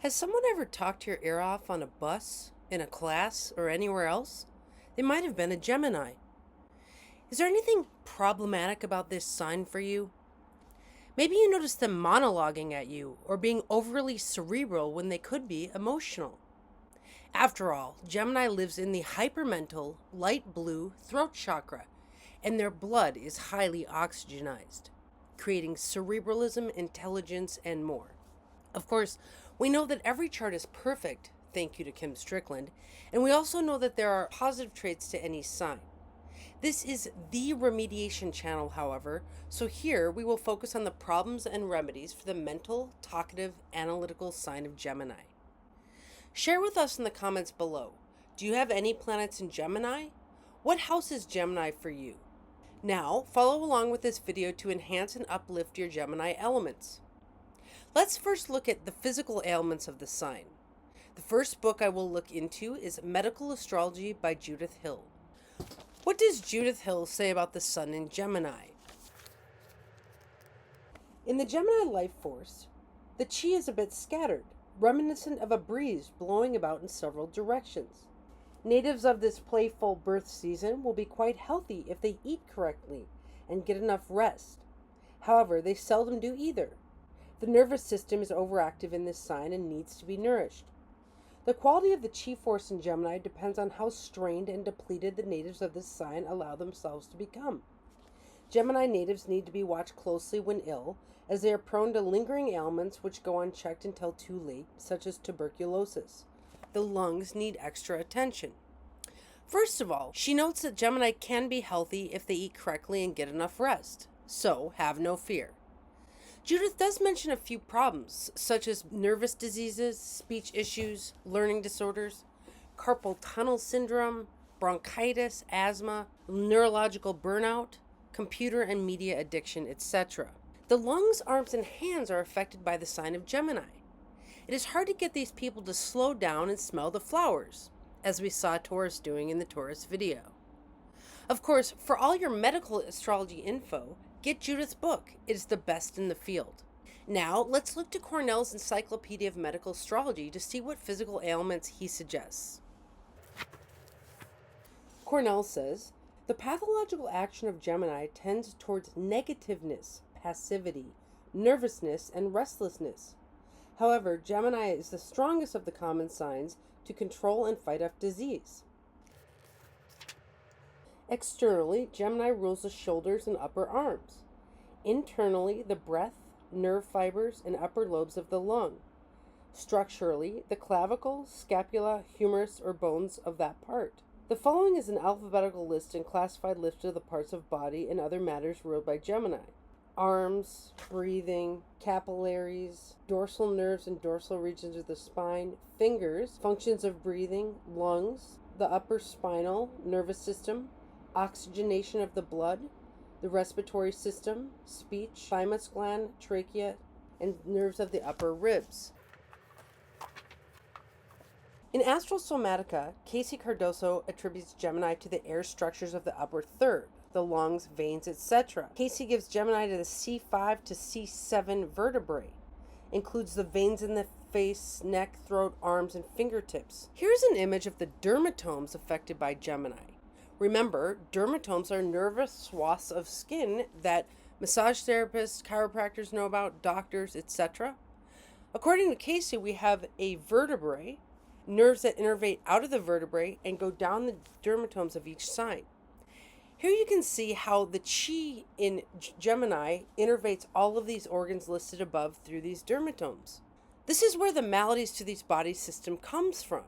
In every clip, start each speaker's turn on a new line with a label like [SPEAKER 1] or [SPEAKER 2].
[SPEAKER 1] Has someone ever talked your ear off on a bus, in a class, or anywhere else? They might have been a Gemini. Is there anything problematic about this sign for you? Maybe you notice them monologuing at you or being overly cerebral when they could be emotional. After all, Gemini lives in the hypermental, light blue throat chakra, and their blood is highly oxygenized, creating cerebralism, intelligence, and more. Of course, we know that every chart is perfect, thank you to Kim Strickland, and we also know that there are positive traits to any sign. This is the remediation channel, however, so here we will focus on the problems and remedies for the mental, talkative, analytical sign of Gemini. Share with us in the comments below. Do you have any planets in Gemini? What house is Gemini for you? Now, follow along with this video to enhance and uplift your Gemini elements. Let's first look at the physical ailments of the sign. The first book I will look into is Medical Astrology by Judith Hill. What does Judith Hill say about the sun in Gemini? In the Gemini life force, the chi is a bit scattered, reminiscent of a breeze blowing about in several directions. Natives of this playful birth season will be quite healthy if they eat correctly and get enough rest. However, they seldom do either. The nervous system is overactive in this sign and needs to be nourished. The quality of the chi force in Gemini depends on how strained and depleted the natives of this sign allow themselves to become. Gemini natives need to be watched closely when ill, as they are prone to lingering ailments which go unchecked until too late, such as tuberculosis. The lungs need extra attention. First of all, she notes that Gemini can be healthy if they eat correctly and get enough rest, so have no fear. Judith does mention a few problems, such as nervous diseases, speech issues, learning disorders, carpal tunnel syndrome, bronchitis, asthma, neurological burnout, computer and media addiction, etc. The lungs, arms, and hands are affected by the sign of Gemini. It is hard to get these people to slow down and smell the flowers, as we saw Taurus doing in the Taurus video. Of course, for all your medical astrology info, get Judith's book. It is the best in the field. Now, let's look to Cornell's Encyclopedia of Medical Astrology to see what physical ailments he suggests. Cornell says, the pathological action of Gemini tends towards negativeness, passivity, nervousness, and restlessness. However, Gemini is the strongest of the common signs to control and fight off disease. Externally, Gemini rules the shoulders and upper arms. Internally, the breath, nerve fibers, and upper lobes of the lung. Structurally, the clavicle, scapula, humerus, or bones of that part. The following is an alphabetical list and classified list of the parts of body and other matters ruled by Gemini. Arms, breathing, capillaries, dorsal nerves and dorsal regions of the spine, fingers, functions of breathing, lungs, the upper spinal nervous system, oxygenation of the blood, the respiratory system, speech, thymus gland, trachea, and nerves of the upper ribs. In Astral Somatica, Casey Cardoso attributes Gemini to the air structures of the upper third, the lungs, veins, etc. Casey gives Gemini to the C5 to C7 vertebrae. Includes the veins in the face, neck, throat, arms, and fingertips. Here's an image of the dermatomes affected by Gemini. Remember, dermatomes are nervous swaths of skin that massage therapists, chiropractors know about, doctors, etc. According to Casey, we have a vertebrae, nerves that innervate out of the vertebrae and go down the dermatomes of each sign. Here you can see how the chi in Gemini innervates all of these organs listed above through these dermatomes. This is where the maladies to these body system comes from.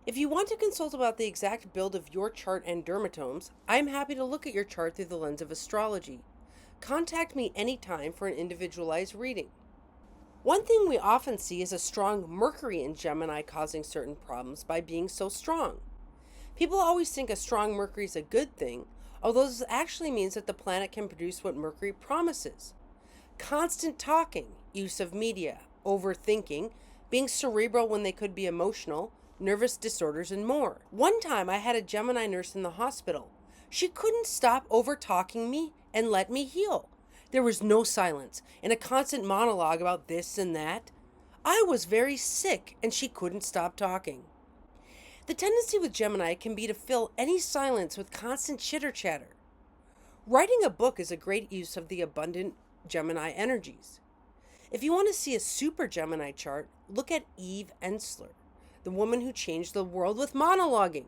[SPEAKER 1] If you want to consult about the exact build of your chart and dermatomes, I'm happy to look at your chart through the lens of astrology. Contact me anytime for an individualized reading. One thing we often see is a strong Mercury in Gemini causing certain problems by being so strong. People always think a strong Mercury is a good thing, although this actually means that the planet can produce what Mercury promises. Constant talking, use of media, overthinking, being cerebral when they could be emotional, nervous disorders, and more. One time I had a Gemini nurse in the hospital. She couldn't stop over-talking me and let me heal. There was no silence and a constant monologue about this and that. I was very sick, and she couldn't stop talking. The tendency with Gemini can be to fill any silence with constant chitter-chatter. Writing a book is a great use of the abundant Gemini energies. If you want to see a super Gemini chart, look at Eve Ensler, the woman who changed the world with monologuing.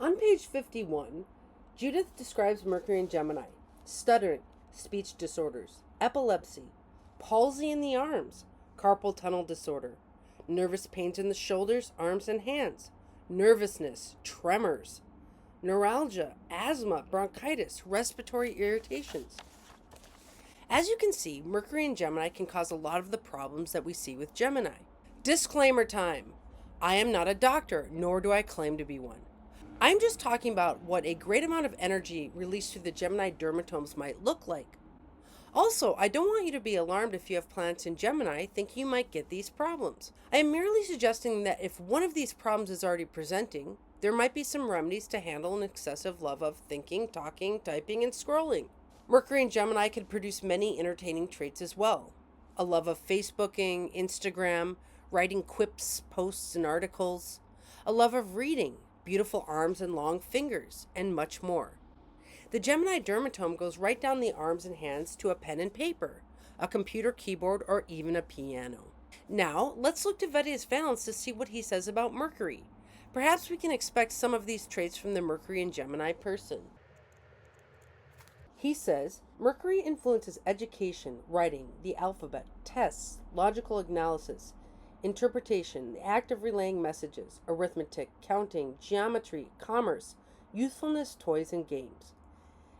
[SPEAKER 1] On page 51, Judith describes Mercury in Gemini: stuttering, speech disorders, epilepsy, palsy in the arms, carpal tunnel disorder, nervous pains in the shoulders, arms, and hands, nervousness, tremors, neuralgia, asthma, bronchitis, respiratory irritations. As you can see, Mercury in Gemini can cause a lot of the problems that we see with Gemini. Disclaimer time. I am not a doctor, nor do I claim to be one. I'm just talking about what a great amount of energy released through the Gemini dermatomes might look like. Also, I don't want you to be alarmed if you have planets in Gemini thinking you might get these problems. I am merely suggesting that if one of these problems is already presenting, there might be some remedies to handle an excessive love of thinking, talking, typing, and scrolling. Mercury in Gemini could produce many entertaining traits as well. A love of Facebooking, Instagram, writing quips, posts, and articles. A love of reading, beautiful arms and long fingers, and much more. The Gemini dermatome goes right down the arms and hands to a pen and paper, a computer keyboard, or even a piano. Now, let's look to Vettius Valens to see what he says about Mercury. Perhaps we can expect some of these traits from the Mercury in Gemini person. He says, Mercury influences education, writing, the alphabet, tests, logical analysis, interpretation, the act of relaying messages, arithmetic, counting, geometry, commerce, youthfulness, toys, and games.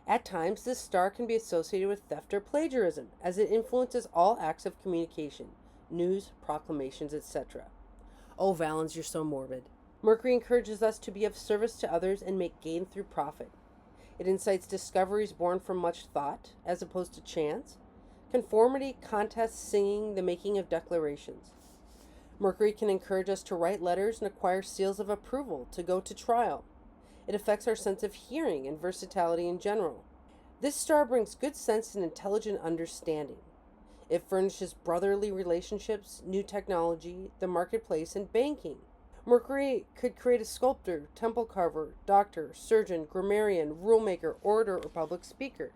[SPEAKER 1] At times, this star can be associated with theft or plagiarism, as it influences all acts of communication, news, proclamations, etc. Oh, Valens, you're so morbid. Mercury encourages us to be of service to others and make gain through profit. It incites discoveries born from much thought, as opposed to chance, conformity, contests, singing, the making of declarations. Mercury can encourage us to write letters and acquire seals of approval, to go to trial. It affects our sense of hearing and versatility in general. This star brings good sense and intelligent understanding. It furnishes brotherly relationships, new technology, the marketplace, and banking. Mercury could create a sculptor, temple carver, doctor, surgeon, grammarian, rulemaker, orator, or public speaker.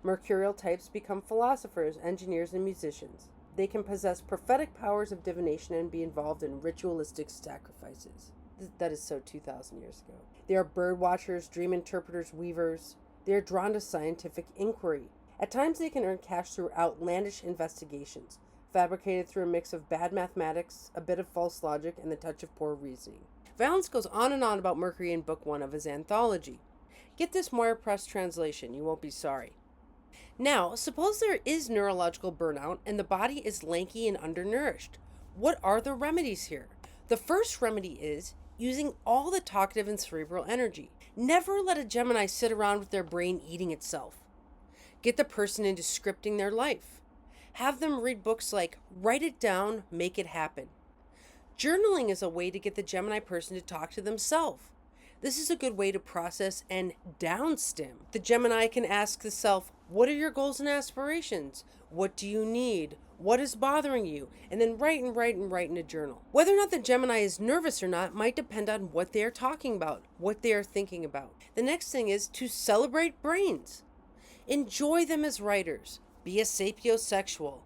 [SPEAKER 1] Mercurial types become philosophers, engineers, and musicians. They can possess prophetic powers of divination and be involved in ritualistic sacrifices. That is so 2,000 years ago. They are bird watchers, dream interpreters, weavers. They are drawn to scientific inquiry. At times they can earn cash through outlandish investigations, fabricated through a mix of bad mathematics, a bit of false logic, and the touch of poor reasoning. Valens goes on and on about Mercury in book 1 of his anthology. Get this Moyer Press translation, you won't be sorry. Now, suppose there is neurological burnout and the body is lanky and undernourished. What are the remedies here? The first remedy is using all the talkative and cerebral energy. Never let a Gemini sit around with their brain eating itself. Get the person into scripting their life. Have them read books like Write It Down, Make It Happen. Journaling is a way to get the Gemini person to talk to themselves. This is a good way to process and downstim. The Gemini can ask the self, what are your goals and aspirations? What do you need? What is bothering you? And then write in a journal. Whether or not the Gemini is nervous or not might depend on what they are talking about, what they are thinking about. The next thing is to celebrate brains. Enjoy them as writers. Be a sapiosexual.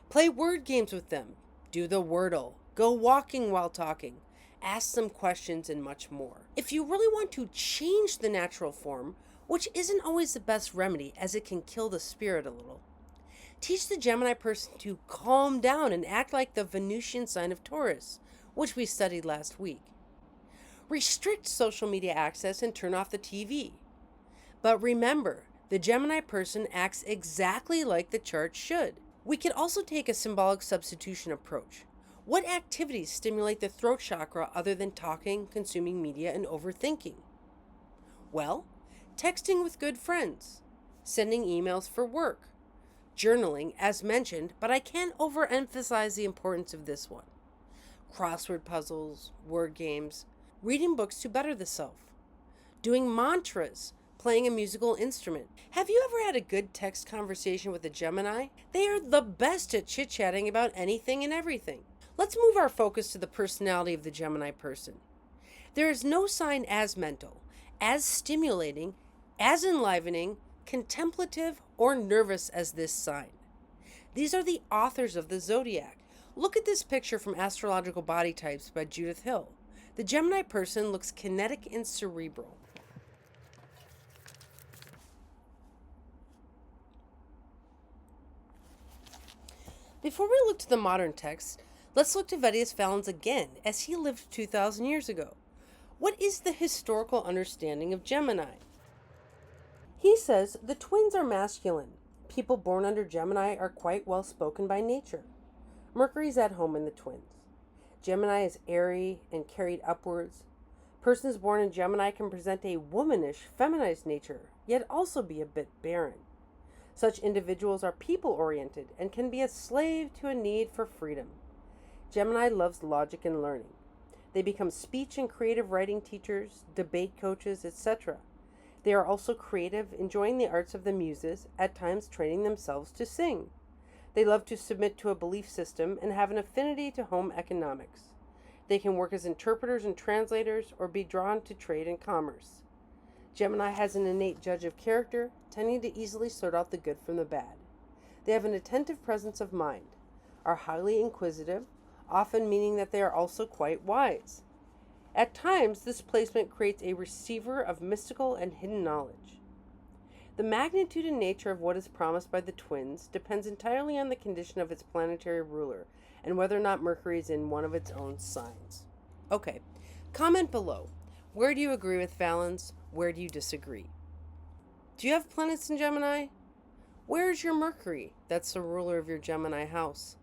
[SPEAKER 1] Play word games with them. Do the Wordle. Go walking while talking. Ask them questions and much more. If you really want to change the natural form, which isn't always the best remedy as it can kill the spirit a little, teach the Gemini person to calm down and act like the Venusian sign of Taurus, which we studied last week. Restrict social media access and turn off the TV. But remember, the Gemini person acts exactly like the chart should. We can also take a symbolic substitution approach. What activities stimulate the throat chakra other than talking, consuming media, and overthinking? Well, texting with good friends, sending emails for work, journaling, as mentioned, but I can't overemphasize the importance of this one. Crossword puzzles, word games, reading books to better the self, doing mantras, playing a musical instrument. Have you ever had a good text conversation with a Gemini? They are the best at chit-chatting about anything and everything. Let's move our focus to the personality of the Gemini person. There is no sign as mental, as stimulating, as enlivening, contemplative, or nervous as this sign. These are the authors of the zodiac. Look at this picture from Astrological Body Types by Judith Hill. The Gemini person looks kinetic and cerebral. Before we look to the modern text, let's look to Vettius Valens again, as he lived 2,000 years ago. What is the historical understanding of Gemini? He says the twins are masculine. People born under Gemini are quite well spoken by nature. Mercury's at home in the twins. Gemini is airy and carried upwards. Persons born in Gemini can present a womanish, feminized nature, yet also be a bit barren. Such individuals are people-oriented and can be a slave to a need for freedom. Gemini loves logic and learning. They become speech and creative writing teachers, debate coaches, etc. They are also creative, enjoying the arts of the muses, at times training themselves to sing. They love to submit to a belief system and have an affinity to home economics. They can work as interpreters and translators or be drawn to trade and commerce. Gemini has an innate judge of character, tending to easily sort out the good from the bad. They have an attentive presence of mind, are highly inquisitive, often meaning that they are also quite wise. At times, this placement creates a receiver of mystical and hidden knowledge. The magnitude and nature of what is promised by the twins depends entirely on the condition of its planetary ruler and whether or not Mercury is in one of its own signs. Okay, comment below. Where do you agree with Valens? Where do you disagree? Do you have planets in Gemini? Where is your Mercury? That's the ruler of your Gemini house.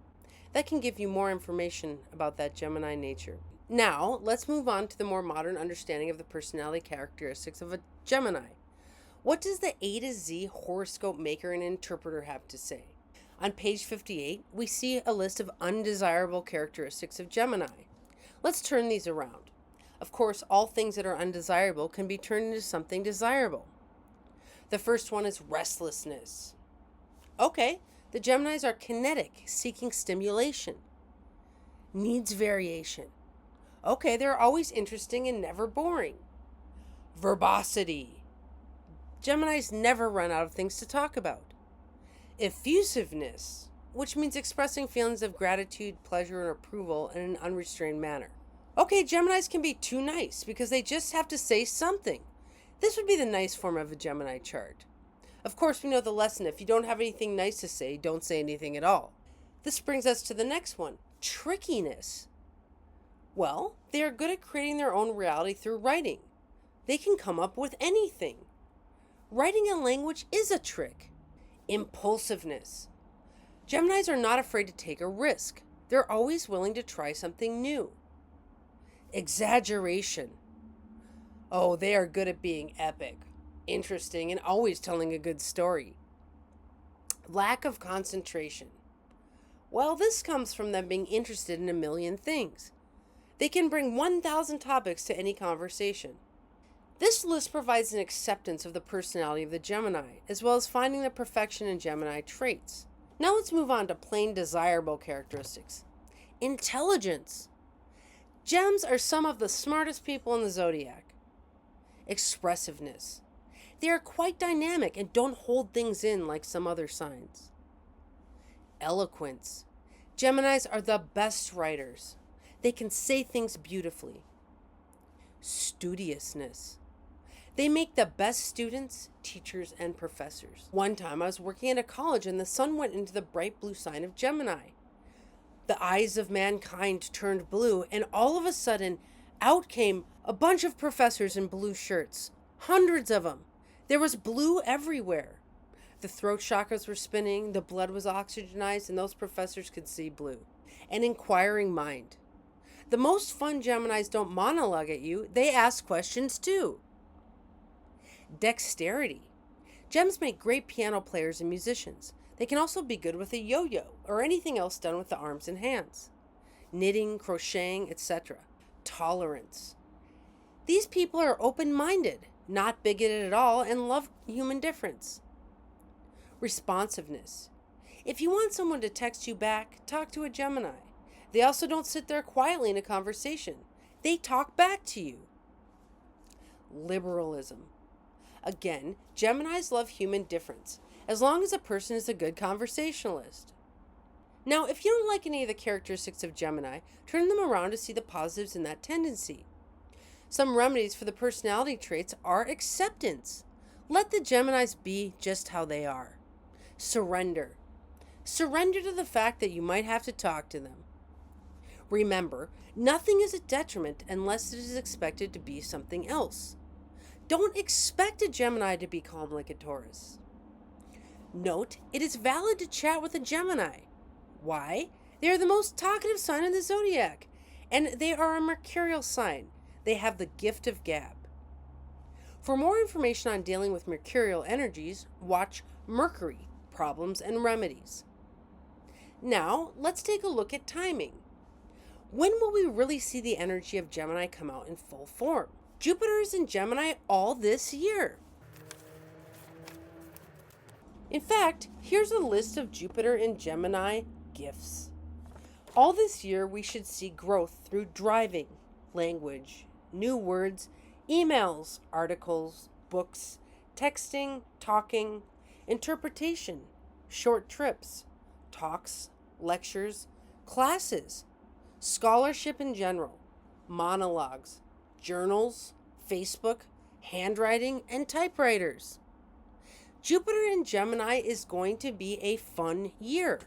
[SPEAKER 1] That can give you more information about that Gemini nature. Now, let's move on to the more modern understanding of the personality characteristics of a Gemini. What does the A to Z horoscope maker and interpreter have to say? On page 58, we see a list of undesirable characteristics of Gemini. Let's turn these around. Of course, all things that are undesirable can be turned into something desirable. The first one is restlessness. Okay, the Geminis are kinetic, seeking stimulation. Needs variation. Okay, they're always interesting and never boring. Verbosity. Geminis never run out of things to talk about. Effusiveness, which means expressing feelings of gratitude, pleasure, and approval in an unrestrained manner. Okay, Geminis can be too nice because they just have to say something. This would be the nice form of a Gemini chart. Of course, we know the lesson. If you don't have anything nice to say, don't say anything at all. This brings us to the next one, trickiness. Well, they are good at creating their own reality through writing. They can come up with anything. Writing a language is a trick. Impulsiveness. Geminis are not afraid to take a risk. They're always willing to try something new. Exaggeration. Oh, they are good at being epic, interesting, and always telling a good story. Lack of concentration. Well, this comes from them being interested in a million things. They can bring 1,000 topics to any conversation. This list provides an acceptance of the personality of the Gemini, as well as finding the perfection in Gemini traits. Now let's move on to plain desirable characteristics. Intelligence. Gems are some of the smartest people in the zodiac. Expressiveness. They are quite dynamic and don't hold things in like some other signs. Eloquence. Geminis are the best writers. They can say things beautifully. Studiousness. They make the best students, teachers, and professors. One time I was working at a college and the sun went into the bright blue sign of Gemini. The eyes of mankind turned blue, and all of a sudden, out came a bunch of professors in blue shirts. Hundreds of them. There was blue everywhere. The throat chakras were spinning, the blood was oxygenized, and those professors could see blue. An inquiring mind. The most fun Geminis don't monologue at you, they ask questions too. Dexterity. Gems make great piano players and musicians. They can also be good with a yo-yo or anything else done with the arms and hands. Knitting, crocheting, etc. Tolerance. These people are open-minded. not bigoted at all, and love human difference. Responsiveness. If you want someone to text you back, talk to a Gemini. They also don't sit there quietly in a conversation. They talk back to you. Liberalism. Again, Geminis love human difference, as long as a person is a good conversationalist. Now, if you don't like any of the characteristics of Gemini, turn them around to see the positives in that tendency. Some remedies for the personality traits are acceptance. Let the Geminis be just how they are. Surrender. Surrender to the fact that you might have to talk to them. Remember, nothing is a detriment unless it is expected to be something else. Don't expect a Gemini to be calm like a Taurus. Note, it is valid to chat with a Gemini. Why? They are the most talkative sign in the zodiac, and they are a mercurial sign. They have the gift of gab. For more information on dealing with mercurial energies, watch Mercury, Problems and Remedies. Now, let's take a look at timing. When will we really see the energy of Gemini come out in full form? Jupiter is in Gemini all this year. In fact, here's a list of Jupiter in Gemini gifts. All this year, we should see growth through driving, language, new words, emails, articles, books, texting, talking, interpretation, short trips, talks, lectures, classes, scholarship in general, monologues, journals, Facebook, handwriting, and typewriters. Jupiter in Gemini is going to be a fun year.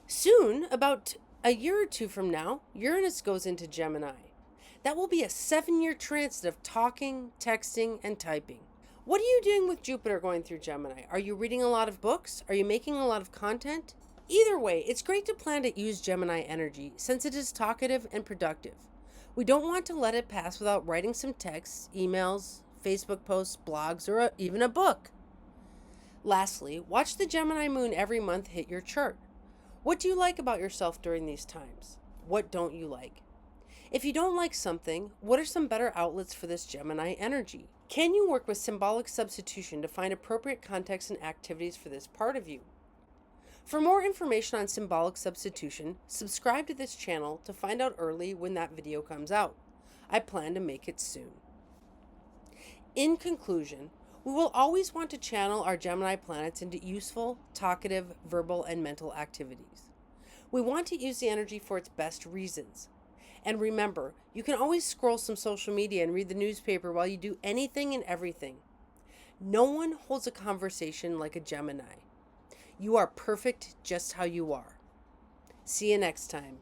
[SPEAKER 1] Soon, about a year or two from now, Uranus goes into Gemini. That will be a 7-year transit of talking, texting, and typing. What are you doing with Jupiter going through Gemini? Are you reading a lot of books? Are you making a lot of content? Either way, it's great to plan to use Gemini energy since it is talkative and productive. We don't want to let it pass without writing some texts, emails, Facebook posts, blogs, or even a book. Lastly, watch the Gemini moon every month hit your chart. What do you like about yourself during these times? What don't you like? If you don't like something, what are some better outlets for this Gemini energy? Can you work with symbolic substitution to find appropriate context and activities for this part of you? For more information on symbolic substitution, subscribe to this channel to find out early when that video comes out. I plan to make it soon. In conclusion, we will always want to channel our Gemini planets into useful, talkative, verbal, and mental activities. We want to use the energy for its best reasons. And remember, you can always scroll some social media and read the newspaper while you do anything and everything. No one holds a conversation like a Gemini. You are perfect just how you are. See you next time.